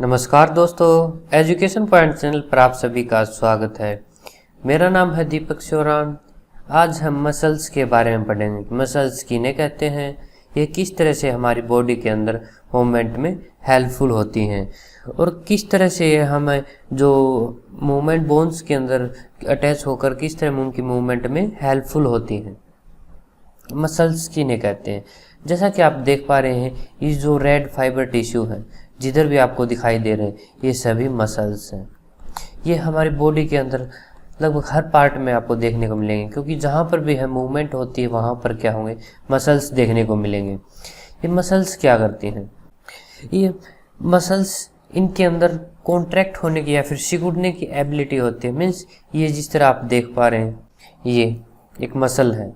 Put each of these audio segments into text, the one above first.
नमस्कार दोस्तों, education point channel पर आप सभी का स्वागत है। मेरा नाम है दीपक चौरान। आज हम मसल्स के बारे में पढ़ेंगे। मसल्स किन्हें कहते हैं, ये किस तरह से हमारी बॉडी के अंदर मूवमेंट में हेल्पफुल होती हैं और किस तरह से ये हमें जो मूवमेंट बोन्स के अंदर अटैच होकर किस तरह उनकी मूवमेंट में हेल्पफुल होती हैं। मसल्स किन्हें कहते हैं, जैसा कि आप देख पा रहे हैं, ये जो रेड फाइबर टिश्यू है जिधर भी आपको दिखाई दे रहे हैं, ये सभी मसल्स हैं। ये हमारी बॉडी के अंदर लगभग हर पार्ट में आपको देखने को मिलेंगे, क्योंकि जहाँ पर भी है मूवमेंट होती है वहाँ पर क्या होंगे, मसल्स देखने को मिलेंगे। ये मसल्स क्या करती हैं, ये मसल्स इनके अंदर कॉन्ट्रैक्ट होने की या फिर सिकुड़ने की एबिलिटी होती है। मीन्स ये जिस तरह आप देख पा रहे हैं, ये एक मसल है।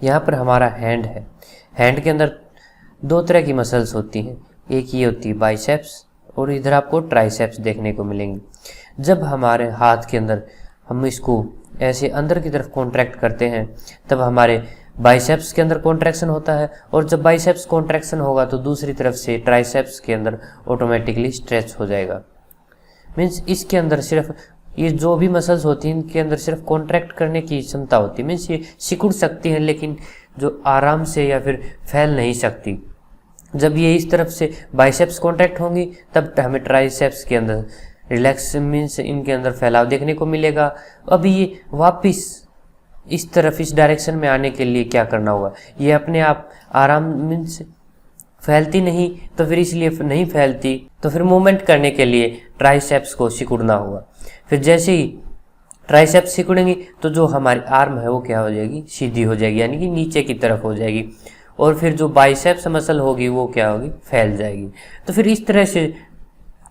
यहाँ पर हमारा हैंड है। हैंड के अंदर दो तरह की मसल्स होती हैं, एक ये होती है बाइसेप्स और इधर आपको ट्राइसेप्स देखने को मिलेंगे। जब हमारे हाथ के अंदर हम इसको ऐसे अंदर की तरफ कॉन्ट्रैक्ट करते हैं तब हमारे बाइसेप्स के अंदर कॉन्ट्रैक्शन होता है, और जब बाइसेप्स कॉन्ट्रैक्शन होगा तो दूसरी तरफ से ट्राइसेप्स के अंदर ऑटोमेटिकली स्ट्रेच हो जाएगा। मीन्स इसके अंदर सिर्फ ये जो भी मसल्स होती हैं इनके अंदर सिर्फ कॉन्ट्रैक्ट करने की क्षमता होती है। मीन्स ये सिकुड़ सकती है लेकिन जो आराम से या फिर फैल नहीं सकती। जब ये इस तरफ से बाइसेप्स कॉन्ट्रैक्ट होंगी तब हमें ट्राइसेप्स के अंदर रिलैक्स मीन्स इनके अंदर फैलाव देखने को मिलेगा। अभी ये वापस इस तरफ इस डायरेक्शन में आने के लिए क्या करना होगा, ये अपने आप आराम मीन्स फैलती नहीं, तो फिर इसलिए नहीं फैलती तो फिर मूवमेंट करने के लिए ट्राइसेप्स को सिकुड़ना होगा। फिर जैसे ही ट्राइसेप्स सिकुड़ेंगी तो जो हमारी आर्म है वो क्या हो जाएगी, सीधी हो जाएगी, यानी कि नीचे की तरफ हो जाएगी, और फिर जो बाइसेप्स मसल होगी वो क्या होगी, फैल जाएगी। तो फिर इस तरह से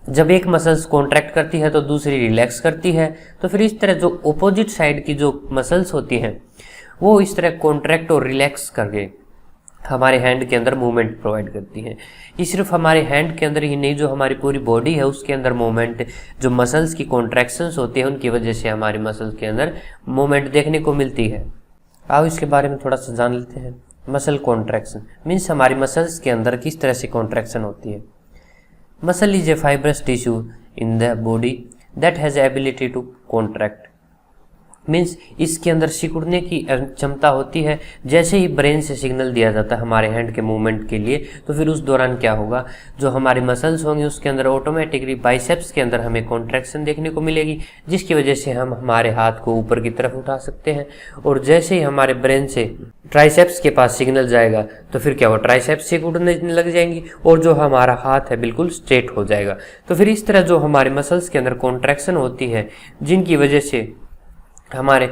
जब एक मसल्स कॉन्ट्रैक्ट करती है तो दूसरी रिलैक्स करती है, तो फिर इस तरह जो अपोजिट साइड की जो मसल्स होती हैं वो इस तरह कॉन्ट्रैक्ट और रिलैक्स करके हमारे हैंड के अंदर मूवमेंट प्रोवाइड करती है। ये सिर्फ हमारे हैंड के अंदर ही नहीं, जो हमारी पूरी बॉडी है उसके अंदर मूवमेंट, जो मसल्स की कॉन्ट्रैक्शंस होती हैं उनकी वजह से हमारी मसल्स के अंदर मूवमेंट देखने को मिलती है। आओ इसके बारे में थोड़ा सा जान लेते हैं। मसल कॉन्ट्रैक्शन मीन्स हमारी मसल्स के अंदर किस तरह से कॉन्ट्रैक्शन होती है। Muscle is a fibrous tissue in the body that has ability to contract. Means इसके अंदर सिकुड़ने की क्षमता होती है। जैसे ही ब्रेन से सिग्नल दिया जाता है हमारे हैंड के मूवमेंट के लिए, तो फिर उस दौरान क्या होगा, जो हमारी मसल्स होंगी उसके अंदर ऑटोमेटिकली बाइसेप्स के अंदर हमें कॉन्ट्रैक्शन देखने को मिलेगी, जिसकी वजह से हम हमारे हाथ को ऊपर की तरफ उठा सकते हैं। और जैसे ही हमारे ब्रेन से ट्राइसेप्स के पास सिग्नल जाएगा तो फिर क्या होगा, ट्राइसेप्स सिकुड़ने लग जाएंगी और जो हमारा हाथ है बिल्कुल स्ट्रेट हो जाएगा। तो फिर इस तरह जो हमारे मसल्स के अंदर कॉन्ट्रैक्शन होती है, जिनकी वजह से हमारे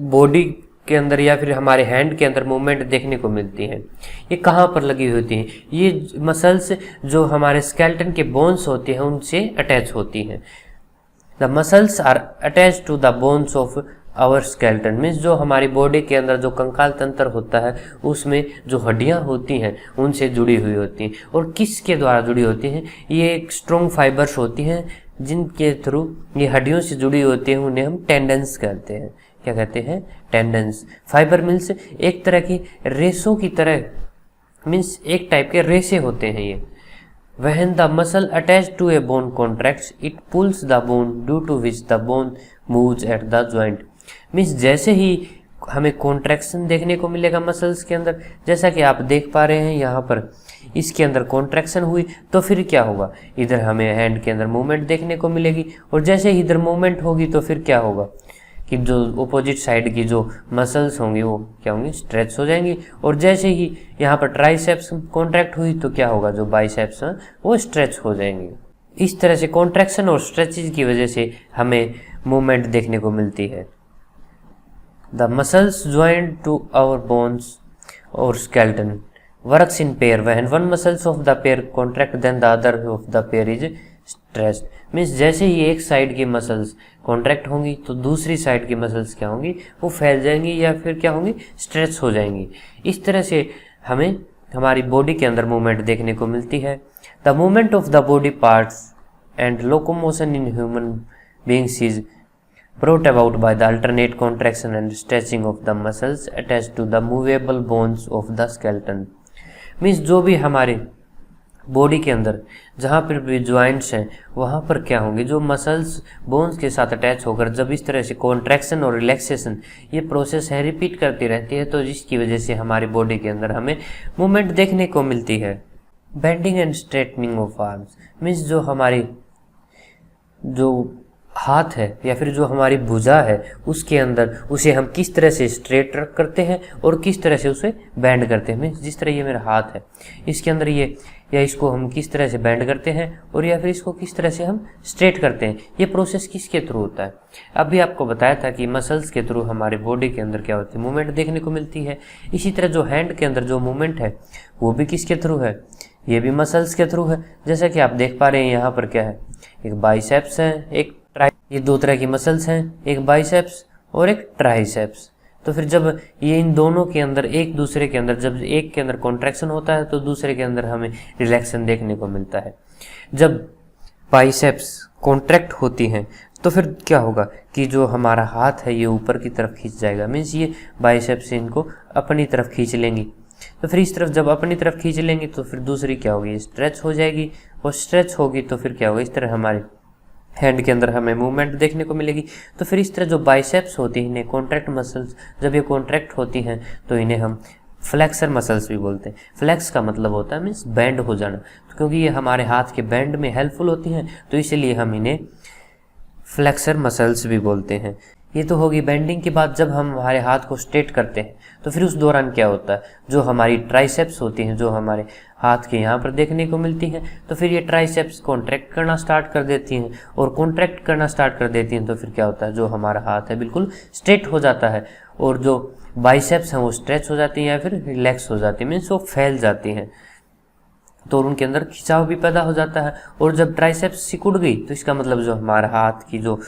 बॉडी के अंदर या फिर हमारे हैंड के अंदर मूवमेंट देखने को मिलती है, ये कहाँ पर लगी होती हैं, ये मसल्स जो हमारे स्केलेटन के बोन्स होते हैं उनसे अटैच होती हैं। The muscles are attach to the bones of our skeleton. Means जो हमारी बॉडी के अंदर जो कंकाल तंत्र होता है उसमें जो हड्डियां होती हैं उनसे जुड़ी हुई होती हैं। और किसके द्वारा जुड़ी होती हैं, ये एक स्ट्रॉन्ग फाइबर्स होती हैं जिनके थ्रू ये हड्डियों से जुड़ी होती हैं, उन्हें हम टेंडन्स कहते हैं। क्या कहते हैं, टेंडन्स। फाइबर मीन्स एक तरह की रेसों की तरह, मीन्स एक टाइप के रेसे होते हैं ये। When the muscle attached to a bone contracts, it pulls the bone due to which the bone moves at the joint. Means जैसे ही हमें कॉन्ट्रैक्शन देखने को मिलेगा मसल्स के अंदर, जैसा कि आप देख पा रहे हैं यहाँ पर इसके अंदर कॉन्ट्रैक्शन हुई तो फिर क्या होगा, इधर हमें हैंड के अंदर मूवमेंट देखने को मिलेगी, और जैसे ही इधर मूवमेंट होगी तो फिर क्या होगा कि जो अपोजिट साइड की जो मसल्स होंगी वो क्या होंगी, स्ट्रेच हो जाएंगी। और जैसे ही यहाँ पर ट्राइसेप्स कॉन्ट्रैक्ट हुई तो क्या होगा, जो बाइसेप्स हैं वो स्ट्रेच हो जाएंगे। इस तरह से कॉन्ट्रैक्शन और स्ट्रेचेज की वजह से हमें मूवमेंट देखने को मिलती है। The muscles joint to our bones और skeleton works in pair. When one muscles of the pair contract, then the other of the pair is stretched. Means जैसे ही एक साइड की मसल्स कॉन्ट्रैक्ट होंगी तो दूसरी साइड की मसल्स क्या होंगी, वो फैल जाएंगी या फिर क्या होंगी, स्ट्रेच हो जाएंगी। इस तरह से हमें हमारी बॉडी के अंदर मूवमेंट देखने को मिलती है। The movement of the body parts and locomotion in human beings is brought about by the alternate contraction and stretching of the muscles attached to the movable bones of the skeleton. Means जो भी हमारे body के अंदर जहाँ पर भी joints हैं वहाँ पर क्या होंगे, जो मसल्स बोन्स के साथ अटैच होकर जब इस तरह से कॉन्ट्रैक्शन और रिलैक्सेशन ये प्रोसेस है रिपीट करती रहती है, तो जिसकी वजह से हमारी बॉडी के अंदर हमें मूवमेंट देखने को मिलती है। Bending and straightening of arms means जो हमारी जो हाथ है या फिर जो हमारी भुजा है उसके अंदर उसे हम किस तरह से स्ट्रेट करते हैं और किस तरह से उसे बेंड करते हैं। मीन्स जिस तरह ये मेरा हाथ है इसके अंदर ये या इसको हम किस तरह से बेंड करते हैं और या फिर इसको किस तरह से हम स्ट्रेट करते हैं, ये प्रोसेस किसके थ्रू होता है। अभी आपको बताया था कि मसल्स के थ्रू हमारी बॉडी के अंदर क्या होती है, मूवमेंट देखने को मिलती है। इसी तरह जो हैंड के अंदर जो मूवमेंट है वो भी किसके थ्रू है, ये भी मसल्स के थ्रू है। जैसा कि आप देख पा रहे हैं यहाँ पर क्या है, एक बाइसेप्स है, एक ट्राई, ये दो तरह की मसल्स हैं, एक बाइसेप्स और एक ट्राइसेप्स। तो फिर जब ये इन दोनों के अंदर एक दूसरे के अंदर जब एक के अंदर कॉन्ट्रैक्शन होता है तो दूसरे के अंदर हमें रिलैक्सेशन देखने को मिलता है। जब बाइसेप्स कॉन्ट्रैक्ट होती हैं तो फिर क्या होगा कि जो हमारा हाथ है ये ऊपर की तरफ खींच जाएगा। मीन्स ये बाइसेप्स इनको अपनी तरफ खींच लेंगी। तो फिर इस तरफ जब अपनी तरफ खींच लेंगी तो फिर दूसरी क्या होगी, स्ट्रेच हो जाएगी और स्ट्रेच होगी तो फिर क्या होगा, इस तरह हमारी हैंड के अंदर हमें मूवमेंट देखने को मिलेगी। तो फिर इस तरह जो बाइसेप्स होती हैं इन्हें कॉन्ट्रैक्ट मसल्स जब ये कॉन्ट्रैक्ट होती हैं तो इन्हें हम फ्लेक्सर मसल्स भी बोलते हैं। फ्लेक्स का मतलब होता है मीन्स बैंड हो जाना, तो क्योंकि ये हमारे हाथ के बैंड में हेल्पफुल होती हैं तो इसीलिए हम इन्हें फ्लेक्सर मसल्स भी बोलते हैं। ये तो होगी बेंडिंग की बात। जब हम हमारे हाथ को स्ट्रेट करते हैं तो फिर उस दौरान क्या होता है, जो हमारी ट्राइसेप्स होती हैं जो हमारे हाथ के यहाँ पर देखने को मिलती हैं, तो फिर ये ट्राइसेप्स कॉन्ट्रैक्ट करना स्टार्ट कर देती हैं और कॉन्ट्रैक्ट करना स्टार्ट कर देती हैं। तो फिर क्या होता है, जो हमारा हाथ है बिल्कुल स्ट्रेट हो जाता है और जो बाइसेप्स हैं वो स्ट्रेच हो जाती हैं या फिर रिलैक्स हो जाती हैं, मीन्स वो फैल जाती हैं, तो उनके अंदर खिंचाव भी पैदा हो जाता है। और जब ट्राइसेप्स सिकुड़ गई तो इसका मतलब जो हमारा हाथ की जो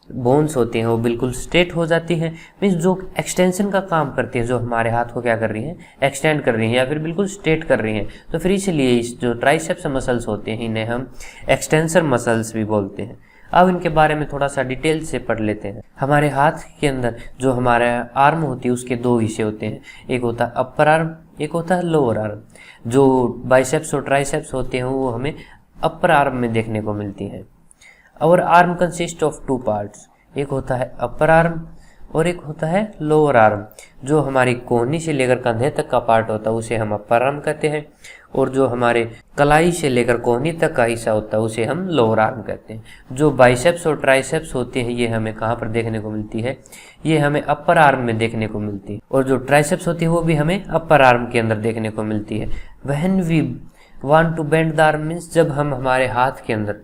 बोन्स होती हैं वो बिल्कुल स्ट्रेट हो जाती हैं। मीन्स जो एक्सटेंशन का काम करती है, जो हमारे हाथ को क्या कर रही हैं, एक्सटेंड कर रही हैं या फिर बिल्कुल स्ट्रेट कर रही हैं। तो फिर इसलिए इस जो ट्राइसेप्स मसल्स होते हैं इन्हें हम एक्सटेंसर मसल्स भी बोलते हैं। अब इनके बारे में थोड़ा सा डिटेल से पढ़ लेते हैं। हमारे हाथ के अंदर जो हमारा आर्म होती है उसके दो हिस्से होते हैं, एक होता है अपर आर्म, एक होता है लोअर आर्म। जो बाइसेप्स और ट्राइसेप्स होते हैं वो हमें अपर आर्म में देखने को मिलती हैं। और arm consist of two parts, एक होता है अपर आर्म और एक होता है लोअर आर्म। जो हमारी कोहनी से लेकर कंधे तक का पार्ट होता है उसे हम अपर आर्म कहते हैं और जो हमारे कलाई से लेकर कोहनी तक का हिस्सा होता है उसे हम लोअर आर्म कहते हैं। जो बाइसेप्स और ट्राइसेप्स होते हैं ये हमें कहाँ पर देखने को मिलती है, ये हमें अपर आर्म में देखने को मिलती है और जो ट्राइसेप्स होती है वो भी हमें अपर आर्म के अंदर देखने को मिलती है। When we want to bend the arm means जब हम हमारे हाथ के अंदर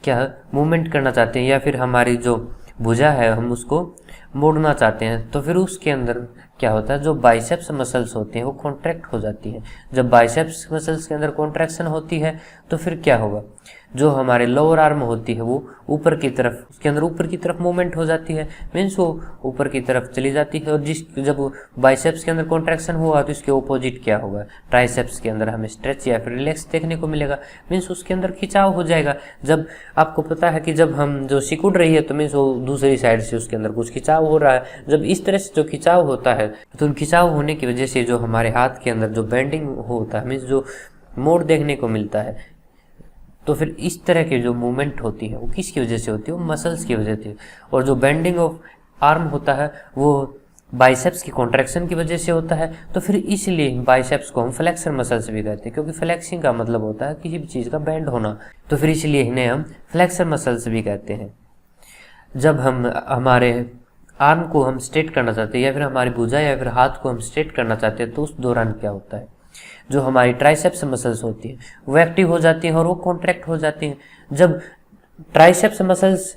क्या मूवमेंट करना चाहते हैं या फिर हमारी जो भुजा है हम उसको मोड़ना चाहते हैं तो फिर उसके अंदर क्या होता है, जो बाइसेप्स मसल्स होते हैं वो कॉन्ट्रैक्ट हो जाती हैं। जब बाइसेप्स मसल्स के अंदर कॉन्ट्रैक्शन होती है तो फिर क्या होगा, जो हमारे लोअर आर्म होती है वो ऊपर की तरफ, उसके अंदर ऊपर की तरफ मूवमेंट हो जाती है, मीन्स वो ऊपर की तरफ चली जाती है। और जब बाइसेप्स के अंदर कॉन्ट्रैक्शन हुआ तो इसके ऑपोजिट क्या होगा, ट्राइसेप्स के अंदर हमें स्ट्रेच या फिर रिलैक्स देखने को मिलेगा, मीन्स उसके अंदर खिंचाव हो जाएगा। जब आपको पता है कि जब हम जो सिकुड़ रही है तो मीन्स वो दूसरी साइड से उसके अंदर कुछ खिंचाव हो रहा है। जब इस तरह से जो खिंचाव होता है तो खिंचाव होने की वजह से जो हमारे हाथ के अंदर जो बेंडिंग होता है, मीन्स जो मोड़ देखने को मिलता है, तो फिर इस तरह की जो मूवमेंट होती है वो किसकी वजह से होती है, वो मसल्स की वजह से। और जो बेंडिंग ऑफ आर्म होता है वो बाइसेप्स की कॉन्ट्रैक्शन की वजह से होता है। तो फिर इसलिए बाइसेप्स को हम फ्लेक्सर मसल्स भी कहते हैं, क्योंकि फ्लेक्सिंग का मतलब होता है किसी भी चीज़ का बेंड होना, तो फिर इसलिए इन्हें हम फ्लेक्सर मसल्स भी कहते हैं। जब हम हमारे आर्म को हम स्ट्रेट करना चाहते हैं या फिर हमारी भुजा या फिर हाथ को हम स्ट्रेट करना चाहते हैं तो उस दौरान क्या होता है, जो हमारी ट्राइसेप्स मसल्स होती हैं वो एक्टिव हो जाती हैं और वो कॉन्ट्रैक्ट हो जाती हैं। जब ट्राइसेप्स मसल्स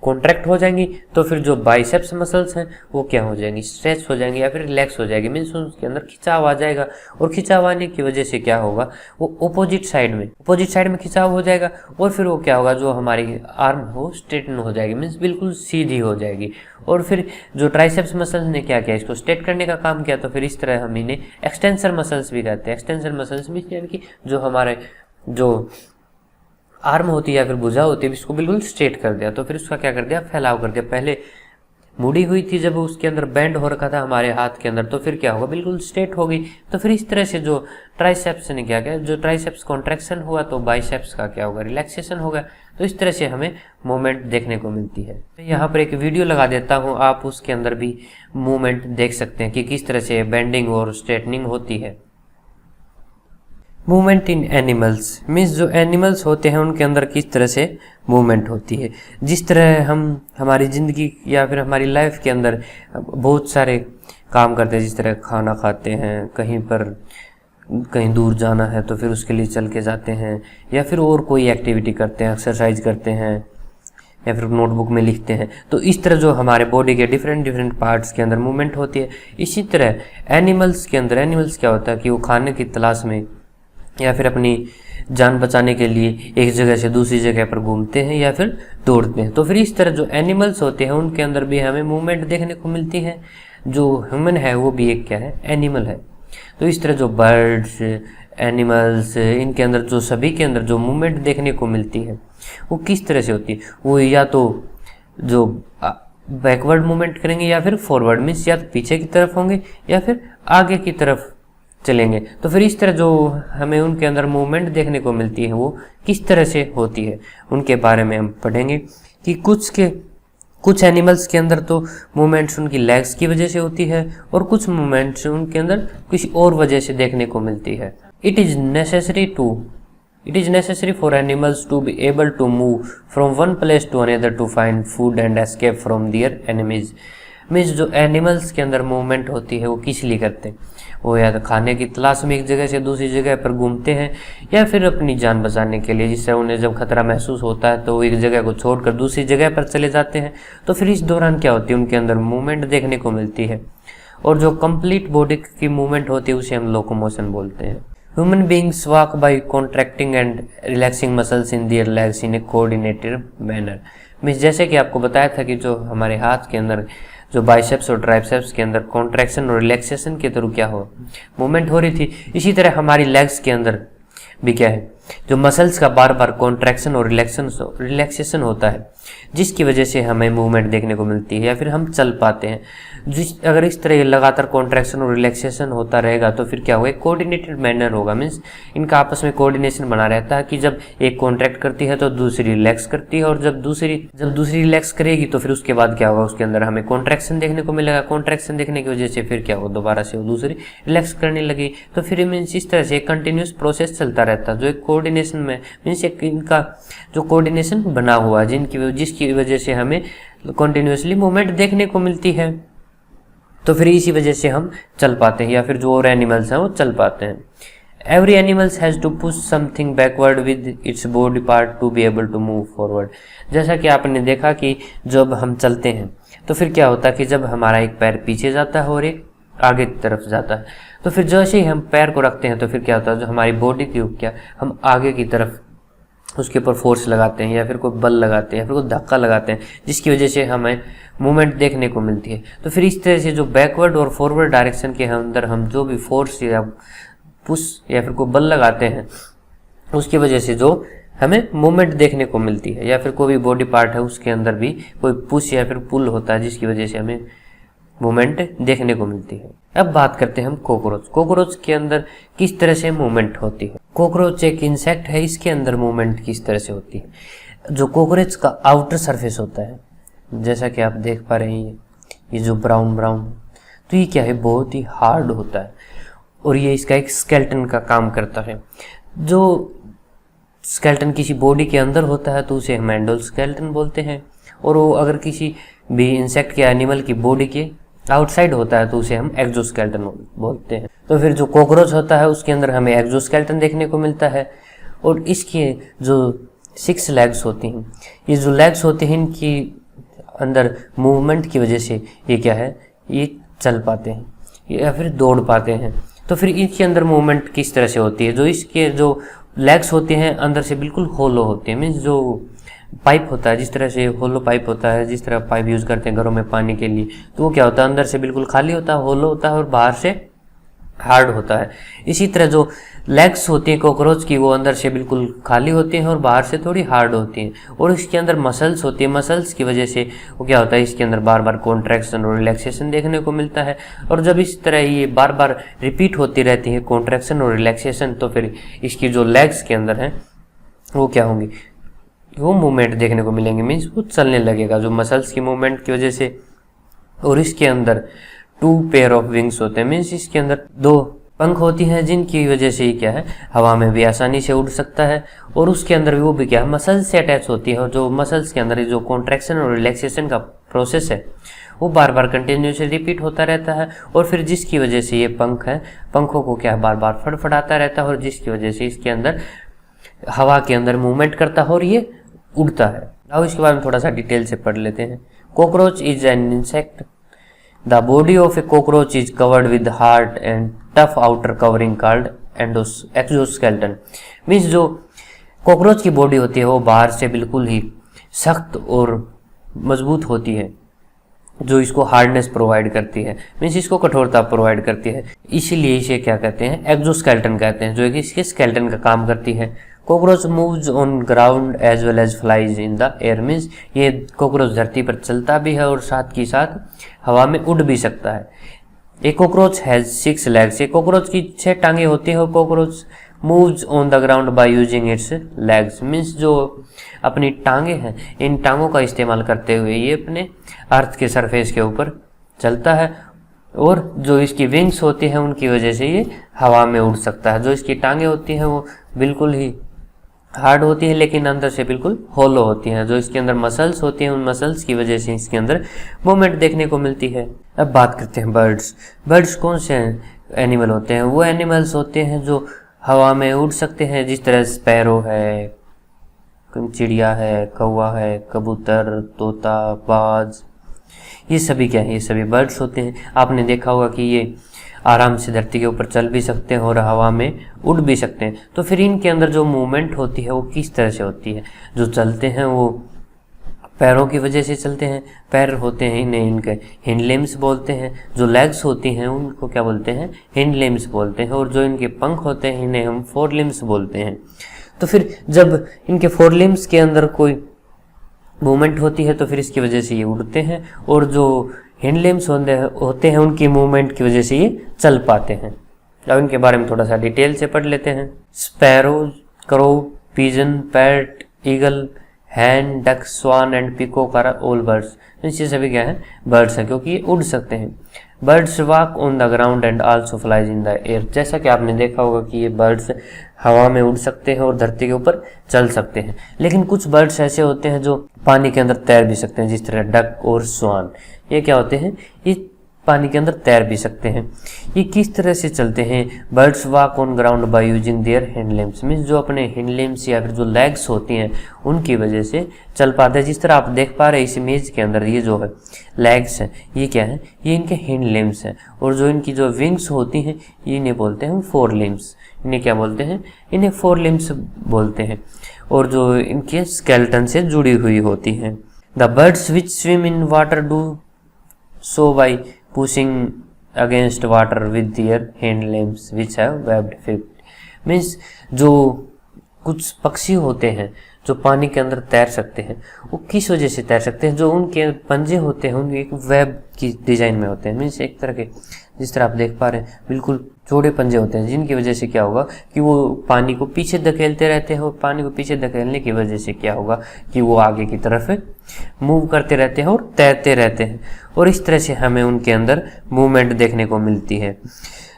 कॉन्ट्रैक्ट हो जाएंगी तो फिर जो बाइसेप्स मसल्स हैं वो क्या हो जाएंगी, स्ट्रेच हो जाएंगी या फिर रिलैक्स हो जाएगी, मीन्स उसके अंदर खिंचाव आ जाएगा। और खिंचाव आने की वजह से क्या होगा, वो अपोजिट साइड में खिंचाव हो जाएगा और फिर वो क्या होगा, जो हमारी आर्म हो स्ट्रेटन हो जाएगी, मीन्स बिल्कुल सीधी हो जाएगी। और फिर जो ट्राइसेप्स मसल्स ने क्या किया, इसको स्ट्रेट करने का काम किया, तो फिर इस तरह हम इन्हें एक्सटेंसर मसल्स भी कहते हैं। एक्सटेंसर मसल्स भी यानी कि जो हमारे जो आर्म होती है या फिर भुजा होती है इसको बिल्कुल स्ट्रेट कर दिया, तो फिर उसका क्या कर दिया, फैलाव कर दिया। पहले मुड़ी हुई थी, जब उसके अंदर बैंड हो रखा था हमारे हाथ के अंदर, तो फिर क्या होगा, बिल्कुल स्ट्रेट हो गई। तो फिर इस तरह से जो ट्राइसेप्स ने क्या किया, जो ट्राइसेप्स कॉन्ट्रैक्शन हुआ तो बाइसेप्स का क्या होगा, रिलैक्सेशन होगा। तो इस तरह से हमें मूवमेंट देखने को मिलती है। यहाँ पर एक वीडियो लगा देता हूँ, आप उसके अंदर भी मूवमेंट देख सकते हैं कि किस तरह से बेंडिंग और स्ट्रेटनिंग होती है। मूवमेंट इन एनिमल्स मीन्स जो एनिमल्स होते हैं उनके अंदर किस तरह से मूवमेंट होती है। जिस तरह हम हमारी ज़िंदगी या फिर हमारी लाइफ के अंदर बहुत सारे काम करते हैं, जिस तरह खाना खाते हैं, कहीं दूर जाना है तो फिर उसके लिए चल के जाते हैं, या फिर और कोई एक्टिविटी करते हैं, एक्सरसाइज करते हैं, या फिर नोटबुक में लिखते हैं। तो इस तरह जो हमारे बॉडी के डिफरेंट पार्ट्स के अंदर मूवमेंट होती है। इसी तरह एनिमल्स के अंदर क्या होता है कि वो खाने की तलाश में या फिर अपनी जान बचाने के लिए एक जगह से दूसरी जगह पर घूमते हैं या फिर दौड़ते हैं। तो फिर इस तरह जो एनिमल्स होते हैं उनके अंदर भी हमें मूवमेंट देखने को मिलती है। जो ह्यूमन है वो भी एक क्या है, एनिमल है। तो इस तरह जो बर्ड्स, एनिमल्स, इनके अंदर जो सभी के अंदर जो मूवमेंट देखने को मिलती है वो किस तरह से होती है, वो या तो जो बैकवर्ड मूवमेंट करेंगे या फिर फॉरवर्ड, मीन्स या तो पीछे की तरफ होंगे या फिर आगे की तरफ चलेंगे। तो फिर इस तरह जो हमें उनके अंदर मूवमेंट देखने को मिलती है वो किस तरह से होती है, उनके बारे में हम पढ़ेंगे कि कुछ एनिमल्स के अंदर तो मूवमेंट्स उनकी लेग्स की वजह से होती है और कुछ मूवमेंट्स उनके अंदर किसी और वजह से देखने को मिलती है। It is necessary for animals to be able to move from one place to another to find food and escape from their enemies. Means जो एनिमल्स के अंदर मूवमेंट होती है वो किस लिए करते हैं, वो या तो खाने की तलाश में एक जगह से दूसरी जगह पर घूमते हैं या फिर अपनी जान बचाने के लिए, जिससे उन्हें जब खतरा महसूस होता है तो वो एक जगह को छोड़कर दूसरी जगह पर चले जाते हैं। तो फिर इस दौरान क्या होती है, उनके अंदर मूवमेंट देखने को मिलती है। और जो कंप्लीट बॉडी की मूवमेंट होती है उसे हम लोकोमोशन बोलते हैं। Human beings walk by contracting and relaxing muscles in their legs in a coordinated manner. Means जैसे कि आपको बताया था कि जो हमारे हाथ के अंदर जो बाइसेप्स और ट्राइसेप्स के अंदर कॉन्ट्रैक्शन और रिलैक्सेशन के थ्रू क्या हो मूवमेंट हो रही थी, इसी तरह हमारी लेग्स के अंदर भी क्या है, जो मसल्स का बार बार कॉन्ट्रैक्शन और रिलैक्सेशन होता है, जिसकी वजह से हमें मूवमेंट देखने को मिलती है या फिर हम चल पाते हैं। अगर इस तरह लगातार कॉन्ट्रैक्शन और रिलैक्सेशन होता रहेगा तो फिर क्या होगा, कोऑर्डिनेटेड मैनर होगा। मीन्स इनका आपस में कोऑर्डिनेशन बना रहता है कि जब एक कॉन्ट्रैक्ट करती है तो दूसरी रिलैक्स करती है, और जब दूसरी रिलैक्स करेगी तो फिर उसके बाद क्या होगा, उसके अंदर हमें कॉन्ट्रैक्शन देखने को मिलेगा। कॉन्ट्रैक्शन देखने की वजह से फिर क्या होगा, दोबारा से वो दूसरी रिलैक्स करने लगी। तो फिर मीन्स इस तरह से एक कंटिन्यूस प्रोसेस चलता रहता है, जो एक कोऑर्डिनेशन में मीन्स एक इनका जो कोऑर्डिनेशन बना हुआ है, जिसकी वजह से हमें कंटिन्यूसली मूवमेंट देखने को मिलती है। तो फिर इसी वजह से हम चल पाते हैं या फिर जो और एनिमल्स हैं वो चल पाते हैं। Every animals has to push something backward with its body part to be able to move forward. जैसा कि आपने देखा कि जब हम चलते हैं तो फिर क्या होता है कि जब हमारा एक पैर पीछे जाता है और एक आगे की तरफ जाता है, तो फिर जैसे ही हम पैर को रखते हैं तो फिर क्या होता है, जो हमारी बॉडी की क्या हम आगे की तरफ उसके ऊपर फोर्स लगाते हैं या फिर कोई बल लगाते हैं या फिर कोई धक्का लगाते हैं, जिसकी वजह से हमें मूवमेंट देखने को मिलती है। तो फिर इस तरह से जो बैकवर्ड और फॉरवर्ड डायरेक्शन के अंदर हम जो भी फोर्स या पुश या फिर कोई बल लगाते हैं उसकी वजह से जो हमें मूवमेंट देखने को मिलती है, या फिर कोई भी बॉडी पार्ट है उसके अंदर भी कोई पुश या फिर पुल होता है जिसकी वजह से हमें मूवमेंट देखने को मिलती है। अब बात करते हैं हम कॉकरोच के अंदर किस तरह से मूवमेंट होती है। कॉकरोच एक इंसेक्ट है, इसके अंदर मूवमेंट किस तरह से होती है। जो कॉकरोच का आउटर सरफेस होता है, जैसा कि आप देख पा रहे हैं ये जो ब्राउन तो ये क्या है, बहुत ही हार्ड होता है और ये इसका एक स्केलेटन का काम करता है। जो स्केलेटन किसी बॉडी के अंदर होता है तो उसे हम एंडोस्केलेटन बोलते हैं, और वो अगर किसी भी इंसेक्ट के एनिमल की बॉडी के आउटसाइड होता है तो उसे हम एक्सोस्केलेटन बोलते हैं। तो फिर जो कॉकरोच होता है उसके अंदर हमें एक्सोस्केलेटन देखने को मिलता है, और इसके जो 6 लेग्स होती हैं, ये जो लेग्स होती हैं इनकी अंदर मूवमेंट की वजह से ये क्या है, ये चल पाते हैं या फिर दौड़ पाते हैं। तो फिर इसके अंदर मूवमेंट किस तरह से होती है, जो इसके जो लेग्स होते हैं अंदर से बिल्कुल होलो होते हैं। मीन्स जो पाइप होता है, जिस तरह से होलो पाइप होता है, जिस तरह पाइप यूज़ करते हैं घरों में पानी के लिए, तो वो क्या होता है, अंदर से बिल्कुल खाली होता है, होलो होता है, और बाहर से हार्ड होता है। इसी तरह जो लेग्स होती हैं कॉकरोच की, वो अंदर से बिल्कुल खाली होती हैं और बाहर से थोड़ी हार्ड होती हैं। और इसके अंदर मसल्स होती है, मसल्स की वजह से वो क्या होता है, इसके अंदर बार बार कॉन्ट्रैक्शन और रिलैक्सेशन देखने को मिलता है। और जब इस तरह ये बार बार रिपीट होती रहती है कॉन्ट्रैक्शन और रिलैक्सेशन, तो फिर इसकी जो लेग्स के अंदर हैं वो क्या होंगी, वो मूवमेंट देखने को मिलेंगे, मीन्स वो चलने लगेगा जो मसल्स की मूवमेंट की वजह से। और इसके अंदर 2 पेयर ऑफ विंग्स होते हैं, मीन्स इसके अंदर 2 पंख होती हैं, जिनकी वजह से ये क्या है, हवा में भी आसानी से उड़ सकता है। और उसके अंदर भी वो भी क्या है, मसल्स से अटैच होती है। और जो मसल्स के अंदर जो कॉन्ट्रैक्शन और रिलैक्सेशन का प्रोसेस है वो बार बार कंटिन्यूसली रिपीट होता रहता है। और फिर जिसकी वजह से ये पंख है, पंखों को क्या बार बार फड़फड़ाता रहता है, और जिसकी वजह से इसके अंदर हवा के अंदर मूवमेंट करता है और ये उड़ता है। अब इसके बारे में थोड़ा सा डिटेल से पढ़ लेते हैं। Cockroach is an insect. The body of a cockroach is covered with hard and tough outer covering called exoskeleton. Means जो कॉकरोच की बॉडी होती है वो बाहर से बिल्कुल ही सख्त और मजबूत होती है, जो इसको हार्डनेस प्रोवाइड करती है, मीन्स इसको कठोरता प्रोवाइड करती है। इसीलिए इसे क्या कहते हैं, एक्सोस्केलेटन कहते हैं, जो कि इसके स्केलेटन का काम करती है। Cockroach moves on ground as well as flies in the air. Means ये कॉकरोच धरती पर चलता भी है और साथ ही साथ हवा में उड़ भी सकता है। एक कॉकरोच हैज 6 लेग्स। एक कॉकरोच की 6 टांगे होती है। और cockroach moves on the ground by using its legs. Means जो अपनी टांगे हैं, इन टांगों का इस्तेमाल करते हुए ये अपने अर्थ के सरफेस के ऊपर चलता है। और जो इसकी विंग्स होती हैं उनकी वजह से ये हवा में उड़ सकता है। जो इसकी टांगे होती हैं वो बिल्कुल ही हार्ड होती है, लेकिन अंदर से बिल्कुल होलो होती हैं। जो इसके अंदर मसल्स होती हैं, उन मसल्स की वजह से इसके अंदर मूवमेंट देखने को मिलती है। अब बात करते हैं बर्ड्स। बर्ड्स कौन से एनिमल होते हैं? वो एनिमल्स होते हैं जो हवा में उड़ सकते हैं, जिस तरह स्पैरो है, चिड़िया है, कौवा है, कबूतर, तोता, बाज, ये सभी क्या है, ये सभी बर्ड्स होते हैं। आपने देखा होगा कि ये आराम से धरती के ऊपर चल भी सकते हैं और हवा में उड़ भी सकते हैं। तो फिर इनके अंदर जो मूवमेंट होती है वो किस तरह से होती है? जो चलते हैं वो पैरों की वजह से चलते हैं। पैर होते हैं इन्हें इनके हिंड लिम्स बोलते हैं। जो लेग्स होती हैं उनको क्या बोलते हैं? हिंड लिम्स बोलते हैं। और जो इनके पंख होते हैं इन्हें हम फोर लिम्स बोलते हैं। तो फिर जब इनके फोर लिम्स के अंदर कोई मूवमेंट होती है तो फिर इसकी वजह से ये उड़ते हैं। और जो हिंड लिम्स होते हैं उनकी मूवमेंट की वजह से ये चल पाते हैं। अब इनके बारे में थोड़ा सा डिटेल से पढ़ लेते हैं। Sparrow, crow, pigeon, parrot, eagle, hen, duck, swan and peacock are all birds. ये सभी क्या है? बर्ड्स हैं, क्योंकि ये उड़ सकते हैं। Birds walk on the ground and also flies in the air. जैसा कि आपने देखा होगा कि ये बर्ड्स हवा में उड़ सकते हैं और धरती के ऊपर चल सकते हैं। लेकिन कुछ बर्ड्स ऐसे होते हैं जो पानी के अंदर तैर भी सकते हैं, जिस तरह डक और स्वान। ये क्या होते हैं? ये पानी के अंदर तैर भी सकते हैं। ये किस तरह से चलते हैं? Birds walk on ground by using their hind limbs. Means जो अपने हिंड लिम्स या फिर जो लेग्स होती हैं उनकी वजह से चल पाते हैं। जिस तरह आप देख पा रहे हैं इस इमेज के अंदर, ये जो है लेग्स हैं, ये क्या है? ये इनके हिंड लिम्स हैं। और जो इनकी जो विंग्स होती हैं ये इन्हें बोलते हैं फोर लिम्स। इन्हें क्या बोलते हैं? इन्हें फोर लिम्स बोलते हैं। और जो इनके स्केलेटन से जुड़ी हुई होती हैं। The birds which swim in water do so by pushing against water with their hind limbs which have webbed feet। Means जो कुछ पक्षी होते हैं जो पानी के अंदर तैर सकते हैं, वो किस वजह से तैर सकते हैं? जो उनके पंजे होते हैं उनके एक वेब की डिजाइन में होते हैं। मीन्स एक तरह के, जिस तरह आप देख पा रहे हैं, बिल्कुल चौड़े पंजे होते हैं, जिनकी वजह से क्या होगा कि वो पानी को पीछे धकेलते रहते हैं। और पानी को पीछे धकेलने की वजह से क्या होगा कि वो आगे की तरफ मूव करते रहते हैं और तैरते रहते हैं। और इस तरह से हमें उनके अंदर मूवमेंट देखने को मिलती है।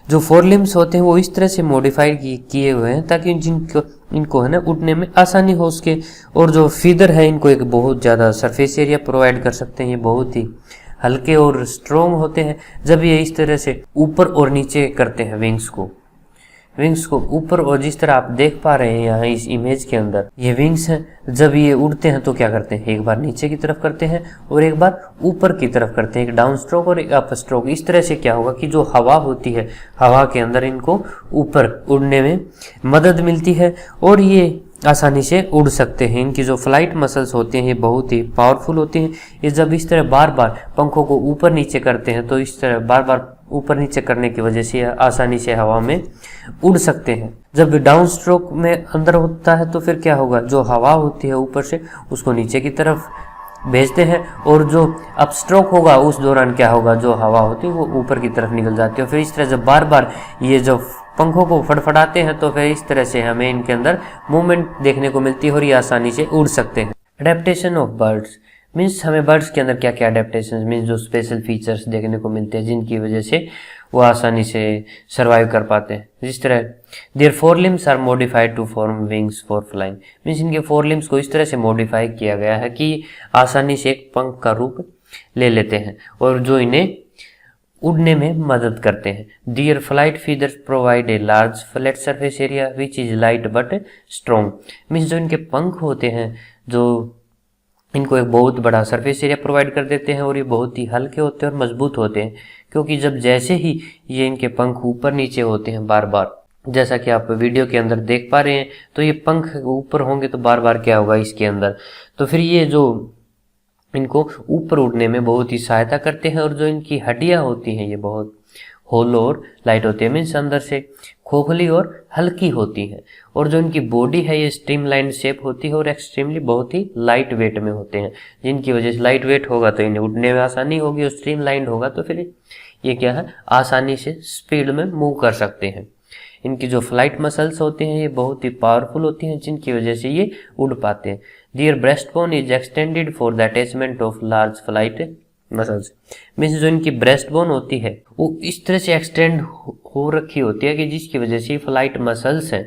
जो फोर लिम्स होते हैं वो इस तरह से मॉडिफाइड किए हुए हैं ताकि इनको है ना उड़ने में आसानी हो सके। और जो फीदर है इनको एक बहुत ज़्यादा सरफेस एरिया प्रोवाइड कर सकते हैं। ये बहुत ही हल्के और स्ट्रॉन्ग होते हैं। जब ये इस तरह से ऊपर और नीचे करते हैं विंग्स को ऊपर, और जिस तरह आप देख पा रहे हैं यहाँ इस इमेज के अंदर ये विंग्स हैं। जब ये उड़ते हैं तो क्या करते हैं? एक बार नीचे की तरफ करते हैं और एक बार ऊपर की तरफ करते हैं, एक डाउन स्ट्रोक और एक अप स्ट्रोक। इस तरह से क्या होगा कि जो हवा होती है, हवा के अंदर इनको ऊपर उड़ने में मदद मिलती है और ये आसानी से उड़ सकते हैं। इनकी जो फ्लाइट मसल्स होती हैं ये बहुत ही पावरफुल होती हैं। ये जब इस तरह बार बार पंखों को ऊपर नीचे करते हैं तो इस तरह बार बार ऊपर नीचे करने की वजह से आसानी से हवा में उड़ सकते हैं। जब डाउन स्ट्रोक में अंदर होता है तो फिर क्या होगा, जो हवा होती है ऊपर से उसको नीचे की तरफ भेजते हैं, और जो अप स्ट्रोक होगा उस दौरान क्या होगा, जो हवा होती है वो ऊपर की तरफ निकल जाती है। फिर इस तरह जब बार बार ये जो पंखों को फड़फड़ाते हैं तो फिर इस तरह से हमें इनके अंदर मूवमेंट देखने को मिलती है और ये आसानी से उड़ सकते हैं। अडेप्टेशन ऑफ बर्ड्स मीन्स हमें बर्ड्स के अंदर क्या क्या अडेप्टेशन मीन्स जो स्पेशल फीचर्स देखने को मिलते हैं जिनकी वजह से वो आसानी से सर्वाइव कर पाते हैं। जिस तरह their four limbs are modified to form wings for flying means इनके फोर लिम्स को इस तरह से मॉडिफाई किया गया है कि आसानी से एक पंख का रूप ले लेते हैं और जो इन्हें उड़ने में मदद करते हैं। Their flight feathers provide a large flat surface area which is light but strong means जो इनके पंख होते हैं जो इनको एक बहुत बड़ा सरफेस एरिया प्रोवाइड कर देते हैं और ये बहुत ही हल्के होते हैं और मजबूत होते हैं, क्योंकि जब जैसे ही ये इनके पंख ऊपर नीचे होते हैं बार बार, जैसा कि आप वीडियो के अंदर देख पा रहे हैं, तो ये पंख ऊपर होंगे तो बार बार क्या होगा इसके अंदर, तो फिर ये जो इनको ऊपर उड़ने में बहुत ही सहायता करते हैं। और जो इनकी हड्डियां होती हैं ये बहुत होलो और लाइट होती है मीन्स अंदर से खोखली और हल्की होती है, और जो इनकी बॉडी है ये स्ट्रीमलाइन शेप होती है और एक्सट्रीमली बहुत ही लाइट वेट में होते हैं, जिनकी वजह से लाइट वेट होगा तो इन्हें उड़ने में आसानी होगी और स्ट्रीमलाइन होगा तो फिर ये क्या है आसानी से स्पीड में मूव कर सकते हैं। इनकी जो फ्लाइट मसल्स होते हैं ये बहुत ही पावरफुल होती हैं जिनकी वजह से ये उड़ पाते हैं। Their breast bone is extended for the attachment of large flight muscles means जो इनकी ब्रेस्ट बोन होती है वो इस तरह से एक्सटेंड हो रखी होती है कि जिसकी वजह से फ्लाइट मसल्स हैं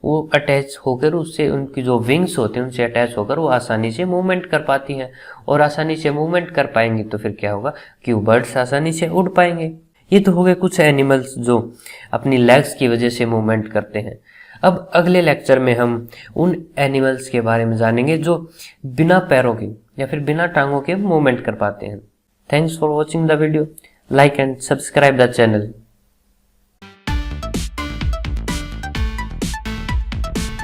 वो अटैच होकर उससे उनकी जो विंग्स होते हैं उनसे अटैच होकर वो आसानी से मूवमेंट कर पाती हैं, और आसानी से मूवमेंट कर पाएंगी तो फिर क्या होगा कि वो बर्ड्स आसानी से उड़ पाएंगे। ये तो हो गए कुछ एनिमल्स जो अपनी लेग्स की वजह से मूवमेंट करते हैं। अब अगले लेक्चर में हम उन एनिमल्स के बारे में जानेंगे जो बिना पैरों के या फिर बिना टांगों के मूवमेंट कर पाते हैं। Thanks for watching the video, like and subscribe the channel.